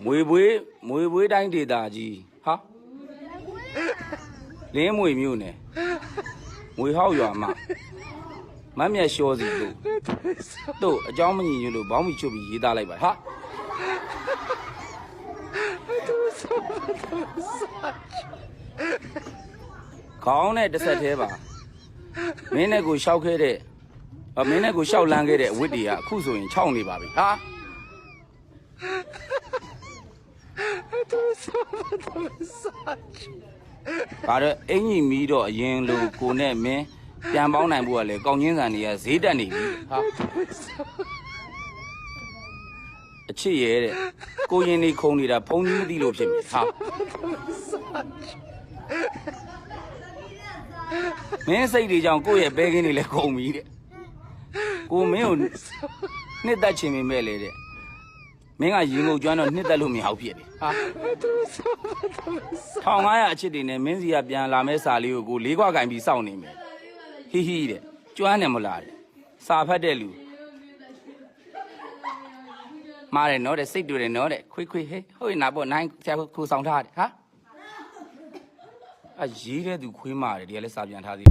မွေပွေးတိုင်းဒေသကြီးဟာလင်းမွေမြို့နယ်မွေဟောက်ရွာမှာမတ်မြတ်လျှောစီတို့အကြောင်းမညီညွတ်လို့ဘောင်းမီချုပ်ပြီးရေးသားလိုက်ပါဟာခေါင်းနဲ့တစ်ဆက်သေးပါမင်းနဲ့ကိုရှောက်ခဲ့တဲ့မင်းနဲ့ကိုရှောက်လန်းခဲ့တဲ့အဝတ်တွေကအခုဆိုရင်ခြောက်နေပါပြီဟာဘာတော့အင်ကြီးမီးတော့အရင်လိုကိုနဲ့မင်းပြန်ပေါင်းနိုင်ဖို့ကလေကောင်းချင်းဆန်တွေကဈေးတက်နေပြီဟာအချစ်ရဲတဲ့ကိုရင်နေခုံနေတာဖုံကြီးမသိလို့ဖြစ်ပြီဟာမင်းစိတ်တွေကြောင့်ကိုယ့်ရဲ့ဘဲကင်းတွေလည်းခုံပြီတဲ့ကိုမင်းကိုနှစ်သက်ချင်ပေမဲ့လေတဲ့မင်းကရင်ငုတ်ကျွမ်းတော့နှစ်သက်လို့မရဘူးဖြစ်တယ်ဟာ1500အချစ်တွေနဲ့မင်းစီကပြန်လာမဲ့စာလေးကိုလေးခွက်ကင်ပြီးစောင့်နေမယ်ဟိဟိတဲ့ကျွမ်းတယ်မလားတဲ့စာဖတ်တဲ့လူမားတယ်နော်တဲ့စိတ်တူတယ်နော်တဲ့ခွေးဟဲ့ဟုတ်ရင်နာပေါ့နိုင်ဆရာကိုဆောင်ထားတယ်ဟာရေးတဲ့သူခွေးမာတယ်ဒီကလည်းစာပြန်ထားသေး